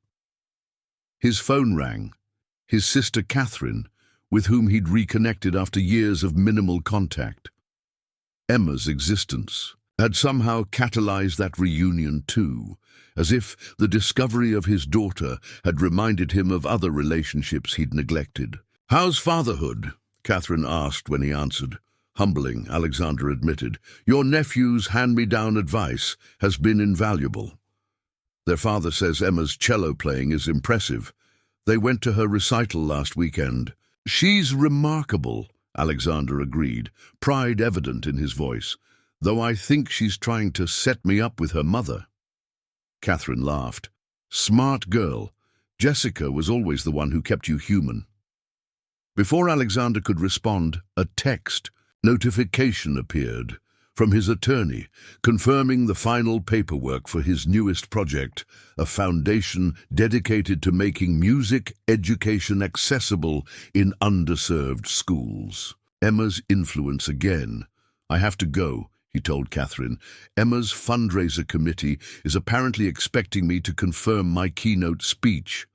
His phone rang. His sister Catherine, with whom he'd reconnected after years of minimal contact. Emma's existence had somehow catalyzed that reunion too, as if the discovery of his daughter had reminded him of other relationships he'd neglected. "How's fatherhood?" Catherine asked when he answered. Humbling, Alexander admitted. "Your nephew's hand-me-down advice has been invaluable." Their father says Emma's cello playing is impressive. They went to her recital last weekend. "She's remarkable," Alexander agreed, pride evident in his voice, "though I think she's trying to set me up with her mother." Catherine laughed. "Smart girl. Jessica was always the one who kept you human." Before Alexander could respond, a text notification appeared from his attorney, confirming the final paperwork for his newest project, a foundation dedicated to making music education accessible in underserved schools. Emma's influence again. "I have to go," he told Catherine. "Emma's fundraiser committee is apparently expecting me to confirm my keynote speech."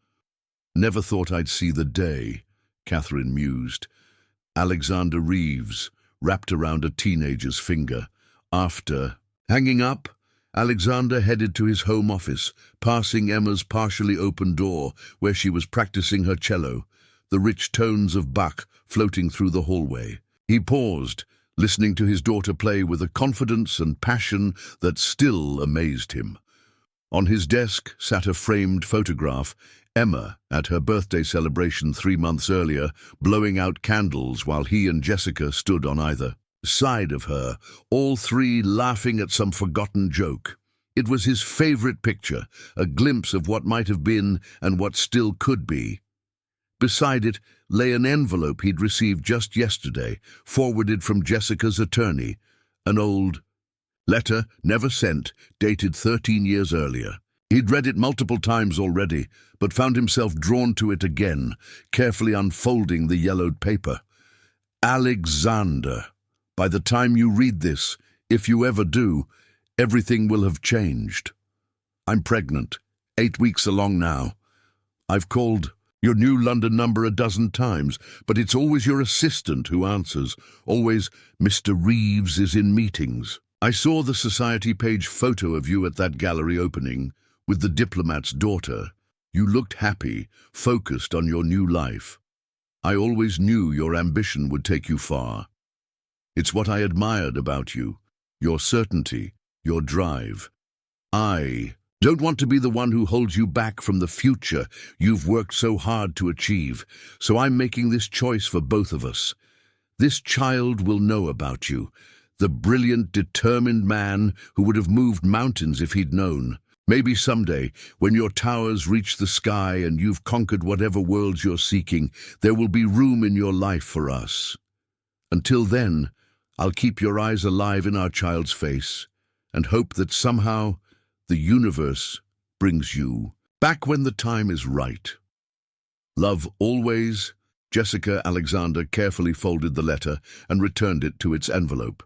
"Never thought I'd see the day," Catherine mused. Alexander Reeves, wrapped around a teenager's finger. After hanging up, Alexander headed to his home office, passing Emma's partially open door where she was practicing her cello, the rich tones of Bach floating through the hallway. He paused, listening to his daughter play with a confidence and passion that still amazed him. On his desk sat a framed photograph, Emma at her birthday celebration 3 months earlier, blowing out candles while he and Jessica stood on either side of her, all three laughing at some forgotten joke. It was his favorite picture, a glimpse of what might have been and what still could be. Beside it lay an envelope he'd received just yesterday, forwarded from Jessica's attorney, an old letter, never sent, dated 13 years earlier. He'd read it multiple times already, but found himself drawn to it again, carefully unfolding the yellowed paper. "Alexander, by the time you read this, if you ever do, everything will have changed. I'm pregnant, 8 weeks along now. I've called your new London number a dozen times, but it's always your assistant who answers, always, 'Mr. Reeves is in meetings.' I saw the society page photo of you at that gallery opening, with the diplomat's daughter. You looked happy, focused on your new life. I always knew your ambition would take you far. It's what I admired about you, your certainty, your drive. I don't want to be the one who holds you back from the future you've worked so hard to achieve, so I'm making this choice for both of us. This child will know about you, the brilliant, determined man who would have moved mountains if he'd known. Maybe someday, when your towers reach the sky and you've conquered whatever worlds you're seeking, there will be room in your life for us. Until then, I'll keep your eyes alive in our child's face and hope that somehow the universe brings you back when the time is right. Love always." Jessica. Alexander carefully folded the letter and returned it to its envelope.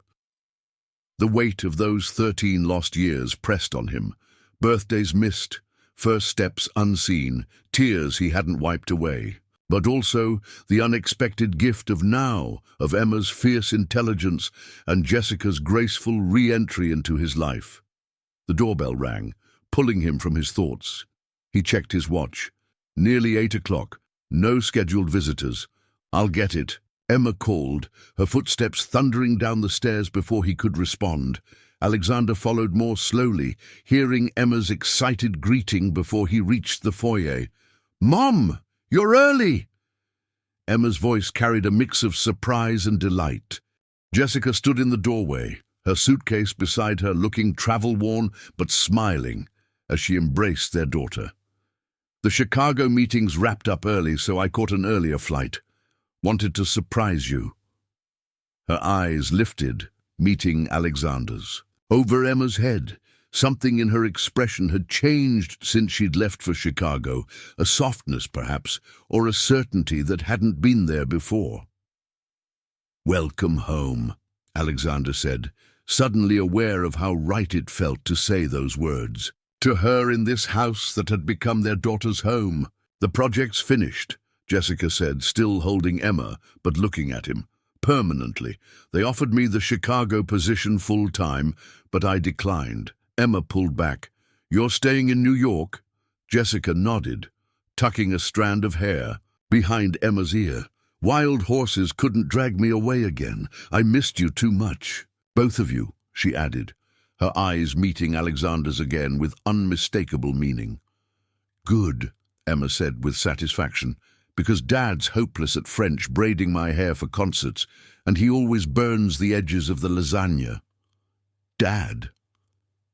The weight of those 13 lost years pressed on him. Birthdays missed, first steps unseen, tears he hadn't wiped away. But also the unexpected gift of now, of Emma's fierce intelligence and Jessica's graceful re-entry into his life. The doorbell rang, pulling him from his thoughts. He checked his watch. Nearly 8 o'clock. No scheduled visitors. I'll get it. Emma called, her footsteps thundering down the stairs before he could respond. Alexander followed more slowly, hearing Emma's excited greeting before he reached the foyer. "Mom, you're early!" Emma's voice carried a mix of surprise and delight. Jessica stood in the doorway, her suitcase beside her, looking travel-worn but smiling as she embraced their daughter. "The Chicago meetings wrapped up early, so I caught an earlier flight. Wanted to surprise you." Her eyes lifted, meeting Alexander's. Over Emma's head, something in her expression had changed since she'd left for Chicago, a softness perhaps, or a certainty that hadn't been there before. "Welcome home," Alexander said, suddenly aware of how right it felt to say those words. To her in this house that had become their daughter's home. "The project's finished," Jessica said, still holding Emma, but looking at him. "Permanently. They offered me the Chicago position full-time, but I declined." Emma pulled back. "You're staying in New York?" Jessica nodded, tucking a strand of hair behind Emma's ear. "Wild horses couldn't drag me away again. I missed you too much. Both of you," she added, her eyes meeting Alexander's again with unmistakable meaning. "Good," Emma said with satisfaction, "because Dad's hopeless at French braiding my hair for concerts, and he always burns the edges of the lasagna." "Dad?"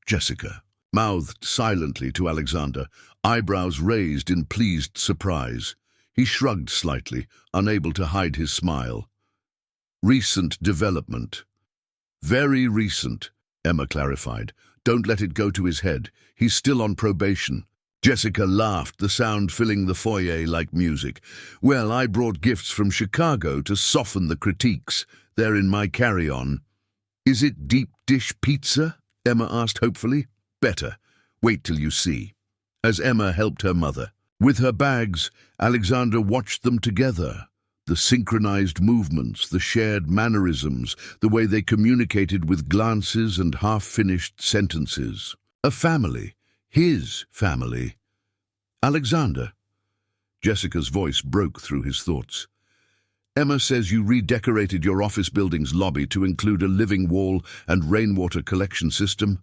Jessica mouthed silently to Alexander, eyebrows raised in pleased surprise. He shrugged slightly, unable to hide his smile. "Recent development." "Very recent," Emma clarified. "Don't let it go to his head. He's still on probation." Jessica laughed, the sound filling the foyer like music. "Well, I brought gifts from Chicago to soften the critiques. They're in my carry-on." "Is it deep dish pizza?" Emma asked hopefully. "Better. Wait till you see." As Emma helped her mother with her bags, Alexander watched them together. The synchronized movements, the shared mannerisms, the way they communicated with glances and half-finished sentences. A family. His family. "Alexander." Jessica's voice broke through his thoughts. "Emma says you redecorated your office building's lobby to include a living wall and rainwater collection system."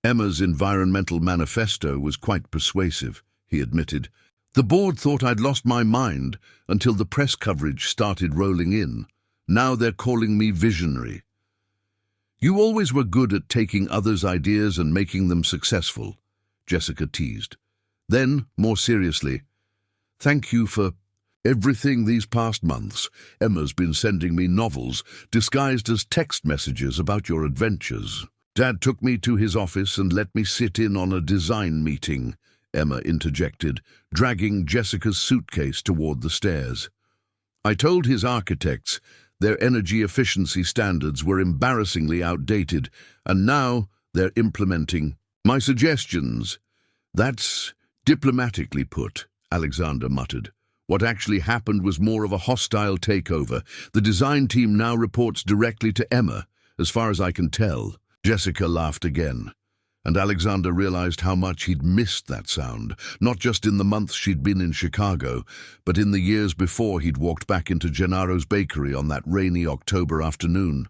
Emma's environmental manifesto was quite persuasive, he admitted. "The board thought I'd lost my mind until the press coverage started rolling in. Now they're calling me visionary." "You always were good at taking others' ideas and making them successful," Jessica teased. Then, more seriously, "Thank you for everything these past months. Emma's been sending me novels disguised as text messages about your adventures. Dad took me to his office and let me sit in on a design meeting," Emma interjected, dragging Jessica's suitcase toward the stairs. "I told his architects their energy efficiency standards were embarrassingly outdated, and now they're implementing my suggestions." "That's diplomatically put," Alexander muttered. "What actually happened was more of a hostile takeover. The design team now reports directly to Emma, as far as I can tell." Jessica laughed again, and Alexander realized how much he'd missed that sound, not just in the months she'd been in Chicago, but in the years before he'd walked back into Gennaro's bakery on that rainy October afternoon.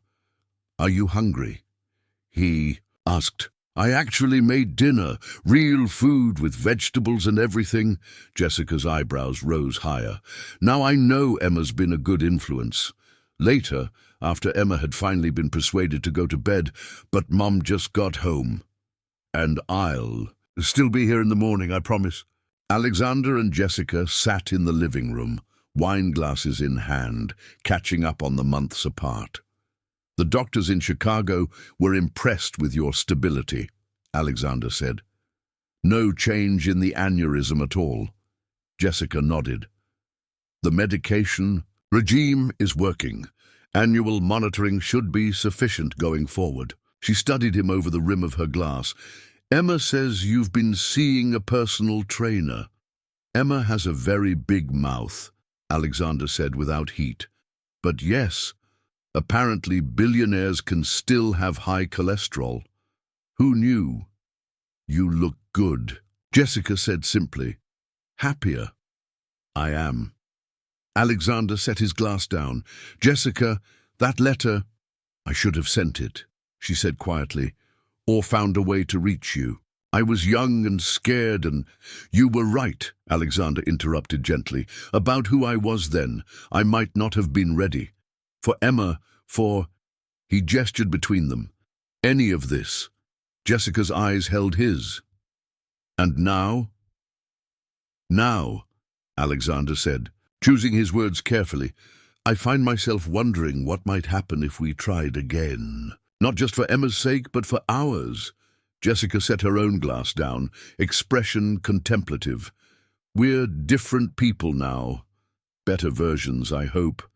"Are you hungry?" he asked. "I actually made dinner, real food with vegetables and everything." Jessica's eyebrows rose higher. "Now I know Emma's been a good influence." Later, after Emma had finally been persuaded to go to bed, "But Mom just got home. And I'll still be here in the morning, I promise." Alexander and Jessica sat in the living room, wine glasses in hand, catching up on the months apart. "The doctors in Chicago were impressed with your stability," Alexander said. "No change in the aneurysm at all." Jessica nodded. "The medication regime is working. Annual monitoring should be sufficient going forward." She studied him over the rim of her glass. "Emma says you've been seeing a personal trainer." "Emma has a very big mouth," Alexander said without heat. "But yes, apparently billionaires can still have high cholesterol. Who knew?" "You look good," Jessica said simply, "Happier." "I am." Alexander set his glass down. "Jessica, that letter—" "I should have sent it," she said quietly, "or found a way to reach you. I was young and scared and—" "You were right," Alexander interrupted gently, "about who I was then. I might not have been ready. For Emma, for—" He gestured between them. "Any of this." Jessica's eyes held his. "And now?" "Now," Alexander said, choosing his words carefully, "I find myself wondering what might happen if we tried again. Not just for Emma's sake, but for ours." Jessica set her own glass down, expression contemplative. "We're different people now. Better versions, I hope."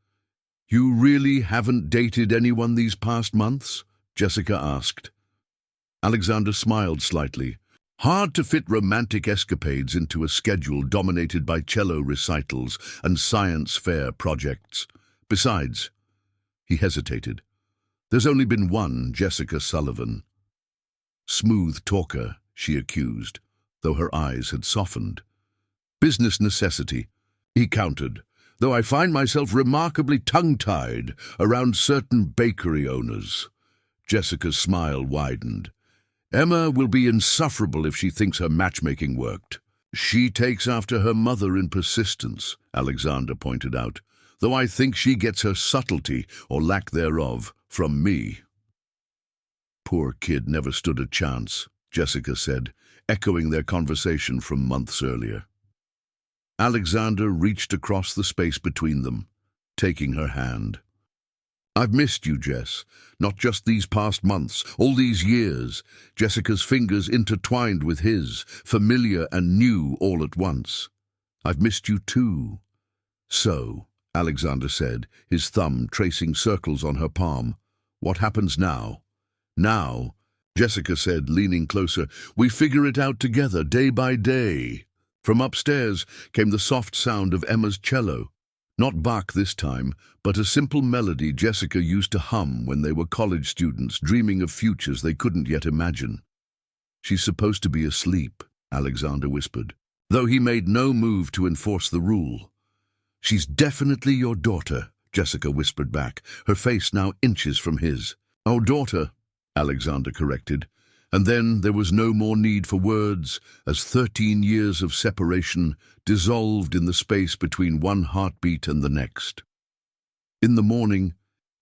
"You really haven't dated anyone these past months?" Jessica asked. Alexander smiled slightly. "Hard to fit romantic escapades into a schedule dominated by cello recitals and science fair projects. Besides," he hesitated, "there's only been one Jessica Sullivan." "Smooth talker," she accused, though her eyes had softened. "Business necessity," he countered, "though I find myself remarkably tongue-tied around certain bakery owners." Jessica's smile widened. "Emma will be insufferable if she thinks her matchmaking worked." "She takes after her mother in persistence," Alexander pointed out, "though I think she gets her subtlety, or lack thereof, from me." "Poor kid never stood a chance," Jessica said, echoing their conversation from months earlier. Alexander reached across the space between them, taking her hand. "I've missed you, Jess. Not just these past months, all these years." Jessica's fingers intertwined with his, familiar and new all at once. "I've missed you too." "So," Alexander said, his thumb tracing circles on her palm, "what happens now?" "Now," Jessica said, leaning closer, "we figure it out together, day by day." From upstairs came the soft sound of Emma's cello. Not Bach this time, but a simple melody Jessica used to hum when they were college students dreaming of futures they couldn't yet imagine. "She's supposed to be asleep," Alexander whispered, though he made no move to enforce the rule. "She's definitely your daughter," Jessica whispered back, her face now inches from his. "Oh, daughter," Alexander corrected, and then there was no more need for words as 13 years of separation dissolved in the space between one heartbeat and the next. In the morning,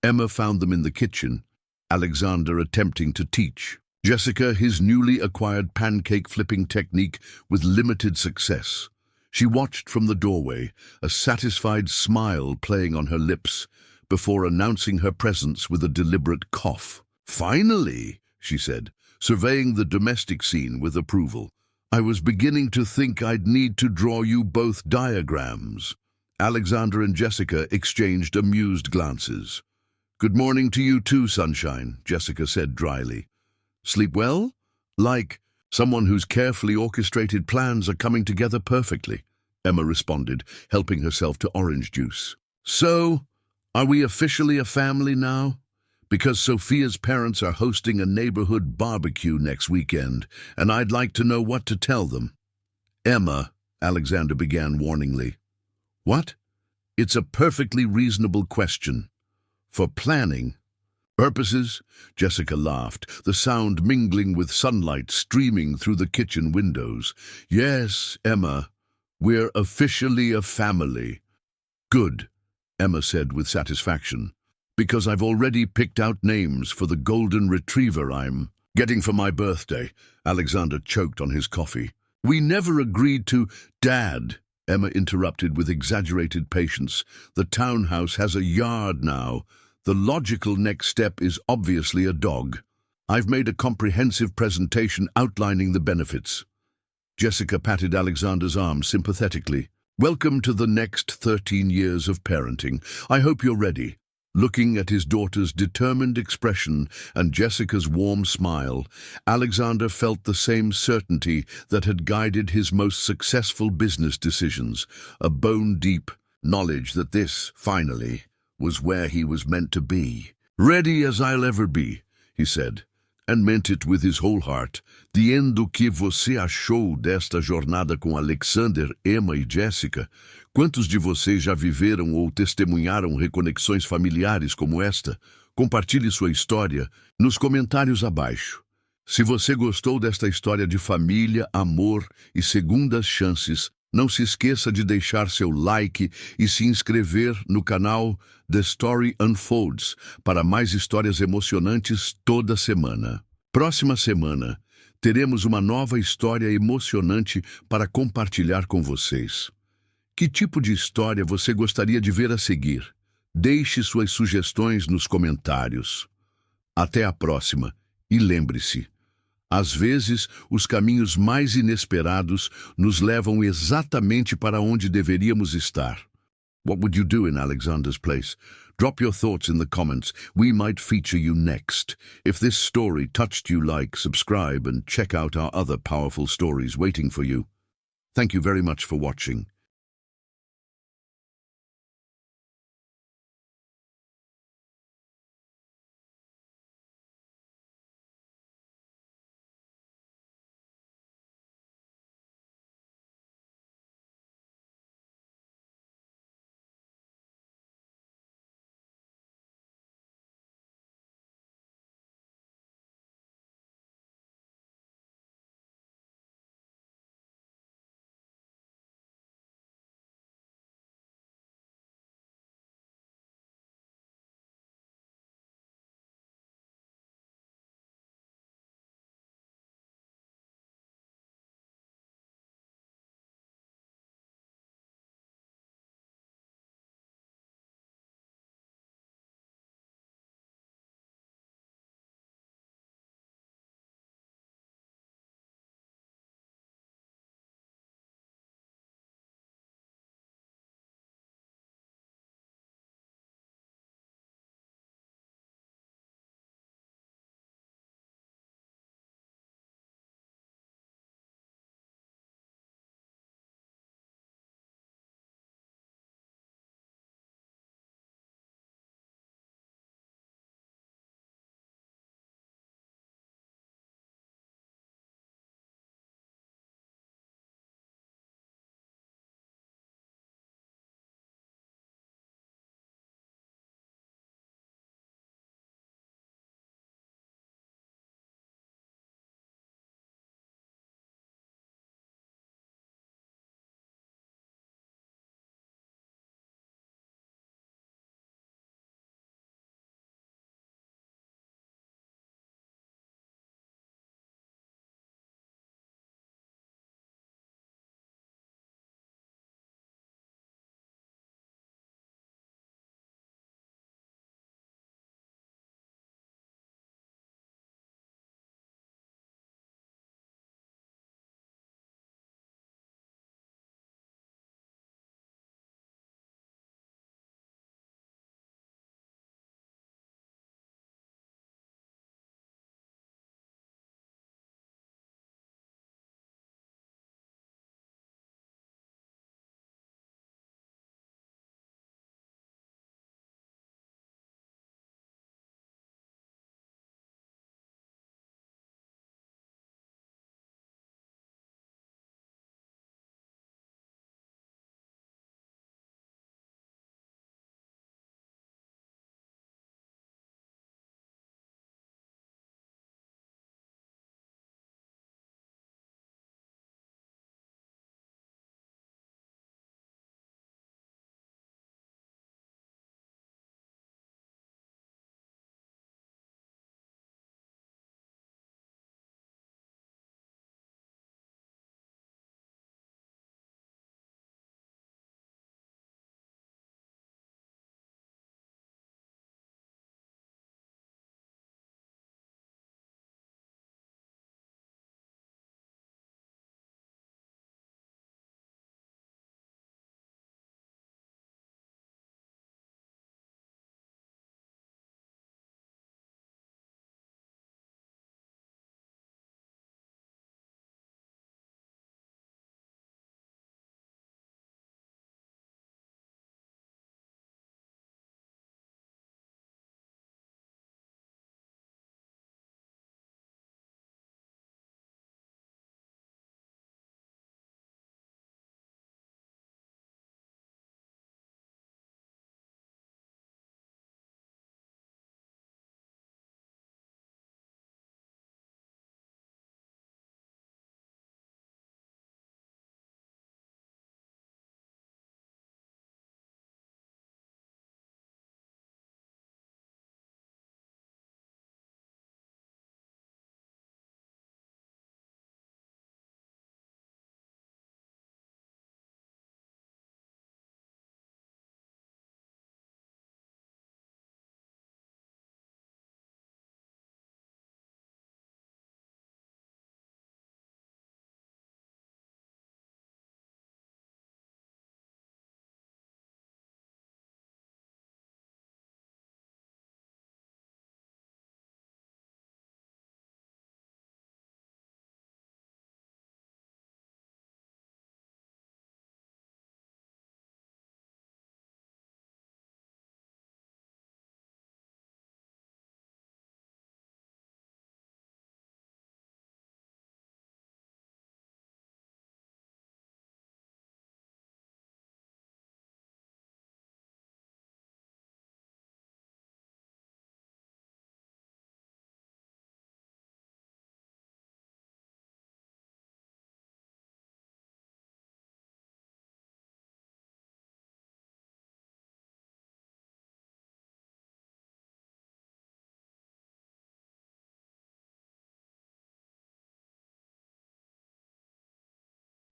Emma found them in the kitchen, Alexander attempting to teach Jessica his newly acquired pancake flipping technique with limited success. She watched from the doorway, a satisfied smile playing on her lips, before announcing her presence with a deliberate cough. "Finally," she said, surveying the domestic scene with approval. "I was beginning to think I'd need to draw you both diagrams." Alexander and Jessica exchanged amused glances. "Good morning to you too, sunshine," Jessica said dryly. "Sleep well?" "Like someone whose carefully orchestrated plans are coming together perfectly," Emma responded, helping herself to orange juice. "So, are we officially a family now? Because Sophia's parents are hosting a neighborhood barbecue next weekend, and I'd like to know what to tell them." "Emma," Alexander began warningly. "What?" "It's a perfectly reasonable question. For planning purposes," Jessica laughed, the sound mingling with sunlight streaming through the kitchen windows. "Yes, Emma, we're officially a family." "Good," Emma said with satisfaction, "because I've already picked out names for the golden retriever I'm getting for my birthday." Alexander choked on his coffee. "We never agreed to—" "Dad," Emma interrupted with exaggerated patience, "the townhouse has a yard now. The logical next step is obviously a dog. I've made a comprehensive presentation outlining the benefits." Jessica patted Alexander's arm sympathetically. "Welcome to the next 13 years of parenting. I hope you're ready." Looking at his daughter's determined expression and Jessica's warm smile, Alexander felt the same certainty that had guided his most successful business decisions, a bone-deep knowledge that this, finally, was where he was meant to be. "Ready as I'll ever be," he said, and meant it with his whole heart, dizendo o que você achou desta jornada com Alexander, Emma e Jessica. Quantos de vocês já viveram ou testemunharam reconexões familiares como esta? Compartilhe sua história nos comentários abaixo. Se você gostou desta história de família, amor e segundas chances, não se esqueça de deixar seu like e se inscrever no canal The Story Unfolds para mais histórias emocionantes toda semana. Próxima semana, teremos uma nova história emocionante para compartilhar com vocês. Que tipo de história você gostaria de ver a seguir? Deixe suas sugestões nos comentários. Até a próxima e lembre-se, às vezes, os caminhos mais inesperados nos levam exatamente para onde deveríamos estar. What would you do in Alexander's place? Drop your thoughts in the comments. We might feature you next. If this story touched you, subscribe, and check out our other powerful stories waiting for you. Thank you very much for watching.